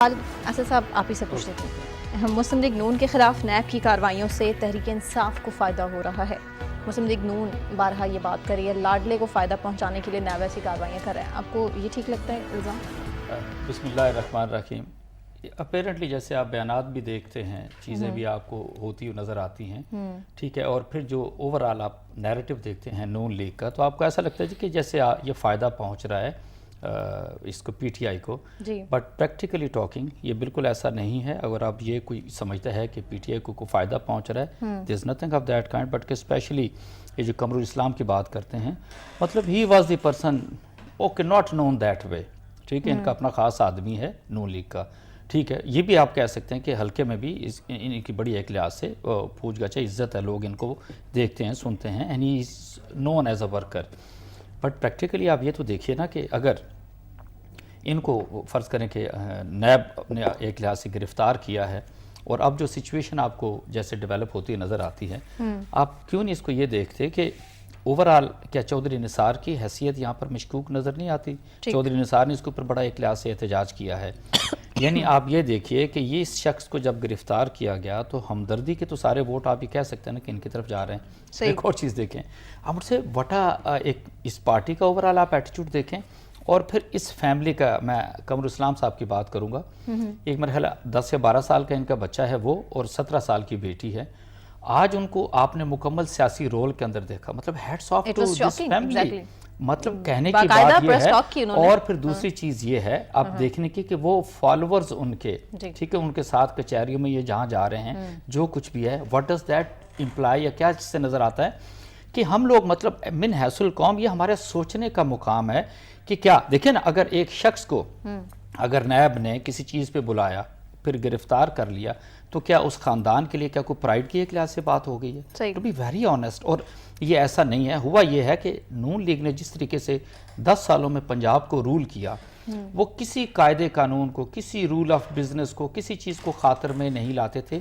اسد صاحب آپ ہی سے پوچھ لیتے ہیں، مسلم لیگ نون کے خلاف نیب کی کارروائیوں سے تحریک انصاف کو فائدہ ہو رہا ہے۔ مسلم لیگ نون بارہا یہ بات کر رہی ہے، لاڈلے کو فائدہ پہنچانے کے لیے نیب ایسی کارروائیاں کر رہے ہیں، آپ کو یہ ٹھیک لگتا ہے الزام؟ بسم اللہ الرحمن الرحیم۔ اپیرنٹلی جیسے آپ بیانات بھی دیکھتے ہیں، چیزیں بھی آپ کو ہوتی نظر آتی ہیں، ٹھیک ہے، اور پھر جو اوورآل آپ نیریٹو دیکھتے ہیں نون لیگ کا، تو آپ کو ایسا لگتا ہے کہ جیسے یہ فائدہ پہنچ رہا ہے اس کو پی ٹی آئی کو، بٹ پریکٹیکلی ٹاکنگ یہ بالکل ایسا نہیں ہے۔ اگر آپ یہ کوئی سمجھتا ہے کہ پی ٹی آئی کو فائدہ پہنچ رہا ہے، there is nothing of that kind, but کہ اسپیشلی یہ جو قمر الاسلام کی بات کرتے ہیں، مطلب he was the person okay not known that way, ٹھیک ہے، ان کا اپنا خاص آدمی ہے نون لیگ کا، ٹھیک ہے۔ یہ بھی آپ کہہ سکتے ہیں کہ حلقے میں بھی ان کی بڑی ایک لحاظ سے پوچھ گچھ عزت ہے، لوگ ان کو دیکھتے ہیں، سنتے ہیں، and he is known as a worker. But practically آپ یہ تو دیکھیے نا کہ اگر ان کو فرض کریں کہ نیب نے ایک لحاظ سے گرفتار کیا ہے، اور اب جو سچویشن آپ کو جیسے ڈیولپ ہوتی نظر آتی ہے، آپ کیوں نہیں اس کو یہ دیکھتے کہ اوورآل کیا چودھری نثار کی حیثیت یہاں پر مشکوک نظر نہیں آتی؟ چودھری نثار نے اس کے اوپر بڑا ایک لحاظ سے احتجاج کیا ہے۔ یعنی آپ یہ دیکھیے کہ یہ اس شخص کو جب گرفتار کیا گیا تو ہمدردی کے تو سارے ووٹ آپ یہ کہہ سکتے ہیں نا کہ ان کی طرف جا رہے ہیں۔ ایک اور چیز دیکھیں، آپ مجھ سے وٹا ایک اس پارٹی کا اوورآل آپ ایٹیٹیوڈ دیکھیں، اور پھر اس فیملی کا، میں قمر الاسلام صاحب کی بات کروں گا، ایک مرحلہ 10 سے 12 سال کا ان کا بچہ ہے وہ، اور 17 سال کی بیٹی ہے۔ آج ان کو آپ نے مکمل سیاسی رول کے اندر دیکھا، مطلب heads of to this family, مطلب کہنے کی بات یہ ہے۔ اور پھر دوسری چیز یہ ہے اب دیکھنے کی کہ وہ فالوورز ان کے، ٹھیک ہے، ان کے ساتھ کچہریوں میں یہ جہاں جا رہے ہیں، جو کچھ بھی ہے، what does that imply، یا کیا اس سے نظر آتا ہے کہ ہم لوگ مطلب من حیث القوم یہ ہمارے سوچنے کا مقام ہے کہ کیا، دیکھیں نا، اگر ایک شخص کو اگر نیب نے کسی چیز پہ بلایا پھر گرفتار کر لیا، تو کیا اس خاندان کے لیے کیا کوئی پرائیڈ کی ایک لحاظ سے بات ہو گئی ہے؟ To be very honest. اور یہ ایسا نہیں ہے، ہوا یہ ہے کہ نون لیگ نے جس طریقے سے 10 سالوں میں پنجاب کو رول کیا، وہ کسی قاعدے قانون کو، کسی رول آف بزنس کو، کسی چیز کو خاطر میں نہیں لاتے تھے۔